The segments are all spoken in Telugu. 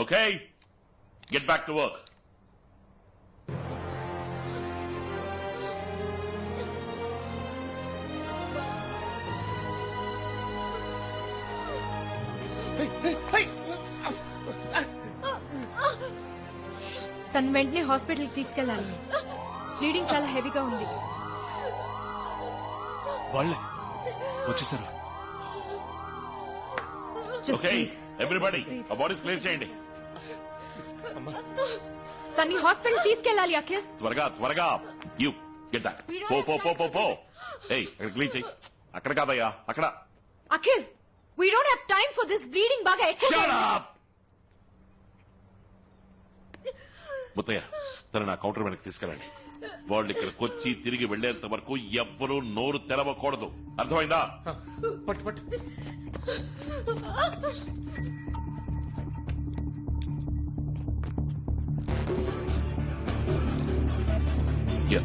Okay, get back to work. తను వెంటనే హాస్పిటల్కి తీసుకెళ్ళాలి. బ్లీడింగ్ చాలా హెవీగా ఉంది. వాళ్ళే వచ్చేసారు. Okay, everybody, a body's clear చేయండి. తన్ని హాస్పిటల్ తీసుకెళ్ళాలి అఖిల్. త్వరగా యూ గెట్ దట్. పో ఏయ్ అక్కడ క్లీన్ చేయి. అక్కడ కాదయ్యా, అక్కడ. Akhil, we don't have time for this bleeding బాగా ఎక్కువ. Shut up! ముత్తయ్య, తన నా కౌంటర్ వెనక్కి తీసుకెళ్ళండి. వాళ్ళు ఇక్కడికి వచ్చి తిరిగి వెళ్లేంత వరకు ఎవ్వరూ నోరు తెరవకూడదు. అర్థమైందా? పట్టు Yeah.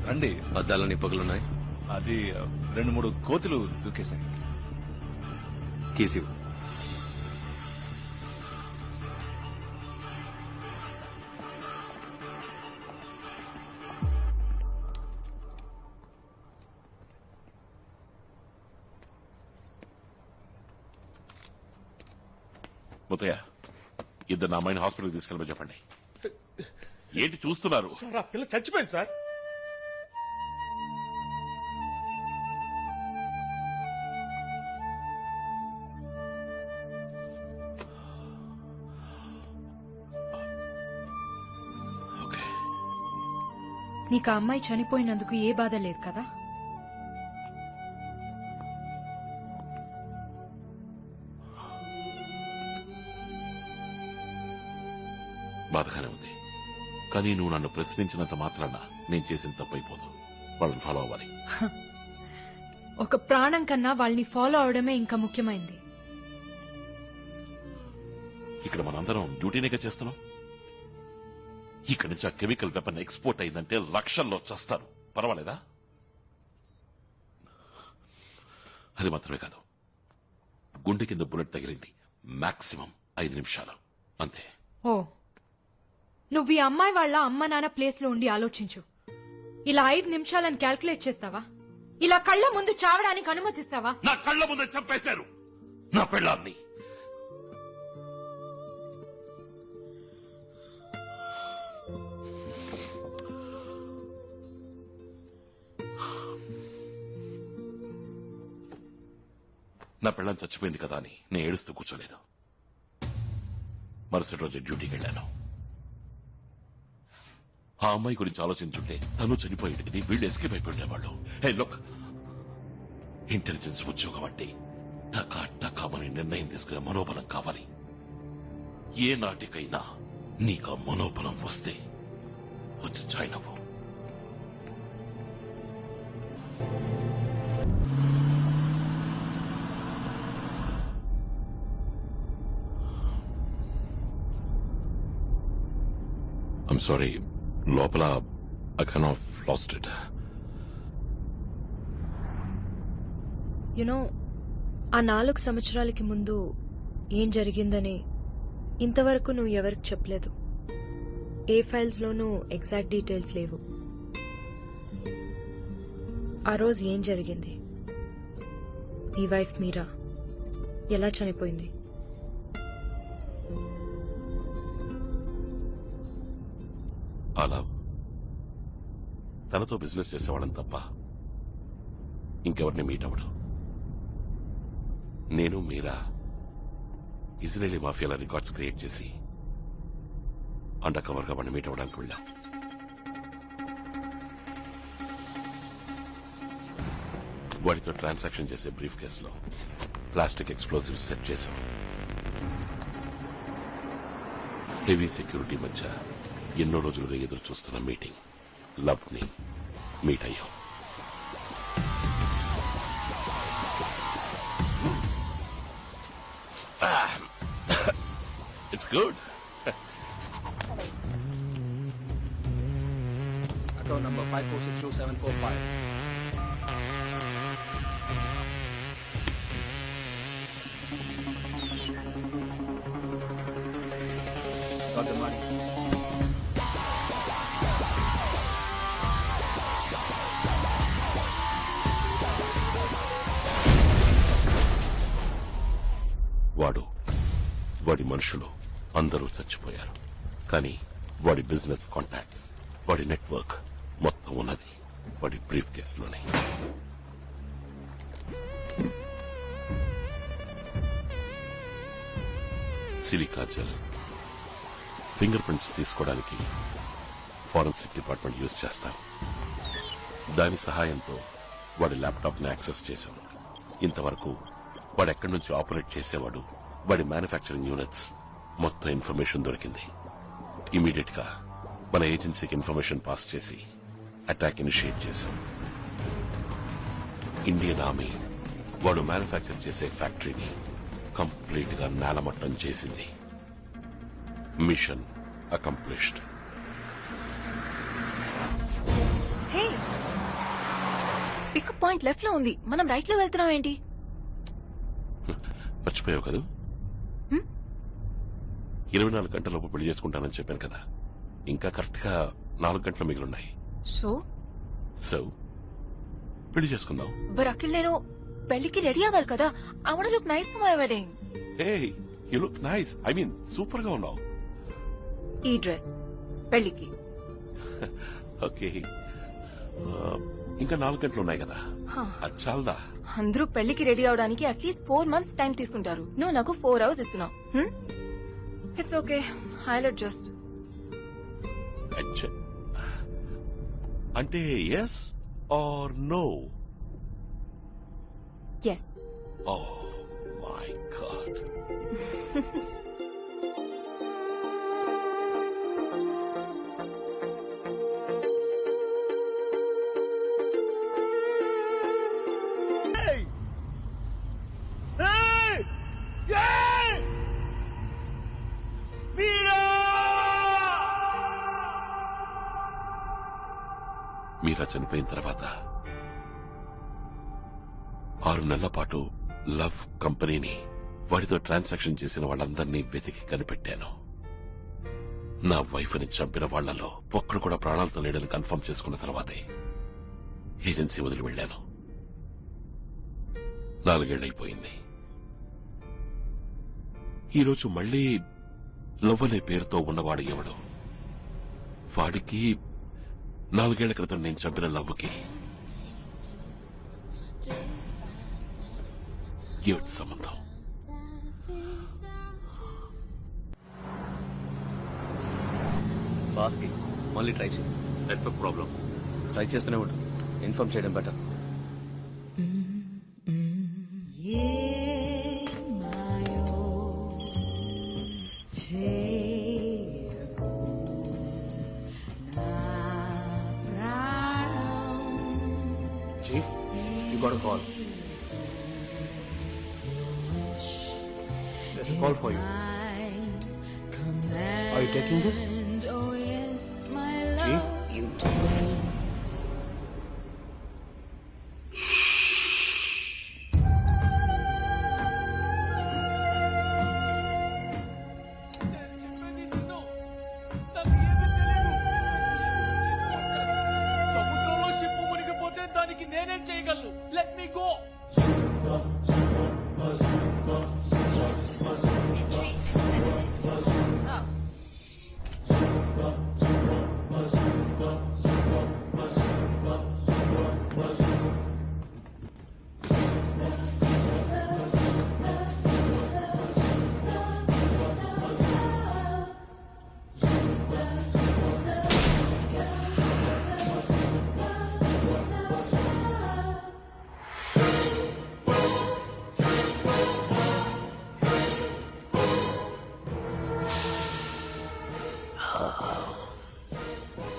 రండి. అద్దాలని పగులున్నాయి. అది 2-3 కోతులు దూకేశాయి. కీసివు. ముత్తయ్య, ఇద్దరు నా అమ్మాయిని హాస్పిటల్కి తీసుకెళ్ళమని చెప్పండి. ఏంటి చూస్తున్నారు? సార్, ఆ పిల్ల చచ్చిపోయింది సార్. నీకు ఆ అమ్మాయి చనిపోయినందుకు ఏ బాధ లేదు కదా? బాధగానే ఉంది, కానీ నువ్వు నన్ను ప్రశ్నించినంత మాత్రాన నేను చేసిన తప్పైపోదు. వాళ్ళని ఫాలో అవ్వాలి. ఒక ప్రాణం కన్నా వాళ్ళని ఫాలో అవడమే ఇంకా ముఖ్యమైంది. ఇక్కడ మనందరం డ్యూటీనేగా చేస్తున్నాం. ఇక్కడి నుంచి ఆ కెమికల్ వెపన్ ఎక్స్పోర్ట్ అయిందంటే లక్షల్లో చస్తారు. పర్వాలేదా? అది మాత్రమే కాదు, గుండె కింద బుల్లెట్ తగిలింది. మాక్సిమం 5 నిమిషాలు అంతే. ఓ, నువ్వు ఈ అమ్మాయి వాళ్ళ అమ్మ నాన్న ప్లేస్ లో ఉండి ఆలోచించు. ఇలా 5 నిమిషాలని క్యాల్కులేట్ చేస్తావా? ఇలా కళ్ళ ముందు చావడానికి అనుమతిస్తావా? నా కళ్ళ ముందు చంపేశారు నా పెళ్ళాన్ని. నా పెళ్ళం చచ్చిపోయింది కదా అని నేను ఏడుస్తూ కూర్చోలేదు. మరుసటి రోజు డ్యూటీకి వెళ్ళాను. ఆ అమ్మాయి గురించి ఆలోచించుంటే తను చనిపోయేది, వీళ్ళు ఎస్కేప్ అయిపోయి ఉండేవాళ్ళు. హే లుక్, ఇంటెలిజెన్స్ ఉద్యోగం అంటే టకామని నిర్ణయం తీసుకునే మనోబలం కావాలి. ఏ నాటికైనా నీకు ఆ మనోబలం వస్తే వచ్చి జాయిన్ అవ్వు. I'm sorry, లోపల I kind of lost it. ఆ 4 సంవత్సరాలకి ముందు ఏం జరిగిందని ఇంతవరకు నువ్వు ఎవరికి చెప్పలేదు. ఏ ఫైల్స్ లోనూ ఎగ్జాక్ట్ డీటెయిల్స్ లేవు. ఆ రోజు ఏం జరిగింది? నీ వైఫ్ మీరా ఎలా చనిపోయింది? అలా తనతో బిజినెస్ చేసేవాళ్ళని తప్ప ఇంకెవరిని మీట్ అవ్వడు. నేను మీరా ఇజ్రాయేలీ మాఫియాల రికార్డ్స్ క్రియేట్ చేసి అండర్ కవర్ గా వాడిని మీట్ అవ్వడానికి వెళ్ళాం. వాడితో ట్రాన్సాక్షన్ చేసే బ్రీఫ్ కేసులో ప్లాస్టిక్ ఎక్స్ప్లోజివ్స్ సెట్ చేశాం. హెవీ సెక్యూరిటీ మధ్య ఎన్నో రోజులుగా ఎదురు చూస్తున్న మీటింగ్ లవ్ ని మీట్ అయ్యాం. It's good. Account number 54622745. Got the money. వాడి మనుషులు అందరూ చచ్చిపోయారు. కానీ వాడి బిజినెస్ కాంటాక్ట్స్, వాడి నెట్వర్క్ మొత్తం ఉన్నది వాడి బ్రీఫ్ కేసులోనే. సిలికా జెల్ ఫింగర్ ప్రింట్స్ తీసుకోవడానికి ఫారెన్సిక్ డిపార్ట్మెంట్ యూజ్ చేస్తారు. దాని సహాయంతో వాడి ల్యాప్టాప్ ని యాక్సెస్ చేశాం. ఇంతవరకు వాడు ఎక్కడి నుంచి ఆపరేట్ చేసేవాడు, వాడి మ్యానుఫ్యాక్చరింగ్ యూనిట్స్ మొత్తం ఇన్ఫర్మేషన్ దొరికింది. ఇమీడియట్ గా మన ఏజెన్సీకి ఇన్ఫర్మేషన్ పాస్ చేసి అటాక్ ఇనిషియేట్ చేశాం. ఇండియన్ ఆర్మీ వాడు మ్యానుఫ్యాక్చర్ చేసే ఫ్యాక్టరీని కంప్లీట్ గా నేలమట్టం చేసింది. Mission accomplished. Hey, pickup point left లో ఉంది, మనం రైట్ లో వెళ్తున్నాం ఏంటి? మర్చిపోయావు కదా, 24 గంటలలోపు పెళ్లి చేసుకుంటానని చెప్పాను కదా. ఇంకా కరెక్ట్ గా 4 గంటలు మిగిలిన్నాయి. సో పెళ్లి చేసుకుందాం. బట్ అఖిల్, నేను పెళ్లికి రెడీ అవ్వాలి కదా. I want to look nice for my wedding. Hey, you look nice. I mean super గా ఉన్నావు. ఈ డ్రెస్ పెళ్లికి. ఓకే, ఇంకా 4 గంటలు ఉన్నాయి కదా, అది చాలదా? అందరూ పెళ్లికి రెడీ అవడానికి అట్లీస్ట్ 4 months టైం తీసుకుంటారు. నువ్వు నాకు 4 hours ఇస్తున్నావు. It's okay, I'll adjust. అంటే yes or no? Yes. Oh my god. Meera చనిపోయిన తర్వాత 6 నెలల పాటు లవ్ కంపెనీని, వాడితో ట్రాన్సాక్షన్ చేసిన వాళ్ళందరినీ వెతికి కనిపెట్టాను. నా వైఫ్ ని చంపిన వాళ్లలో ఒక్కడు కూడా ప్రాణాలతో లేడని కన్ఫర్మ్ చేసుకున్న తర్వాతే ఏజెన్సీ వదిలి వెళ్లాను. 4 ఏళ్లైపోయింది. ఈరోజు మళ్లీ లవ్ అనే పేరుతో ఉన్నవాడు ఎవడు? వాడికి 4 ఏళ్ల క్రితం నేను చంపిన లవ్వుకి ఏమిటి సంబంధం? బాస్కి మళ్ళీ ట్రై చేయి. Network problem. ట్రై చేస్తూనే ఉండు. ఇన్ఫార్మ్ చేయడం better. Chief, you got a call. There's a call for you. Are you taking this? Chief? సముద్రంలో షిప్ మునిగిపోతే దానికి నేనేం చేయగలను? Let me go.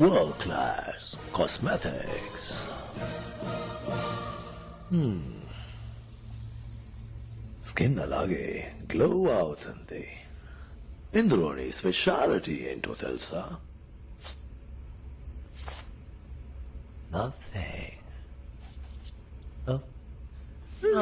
World class cosmetics. Skin అలాగే గ్లో అవుతుంది. ఇందులోని స్పెషాలిటీ ఏంటో తెలుసా? Nothing.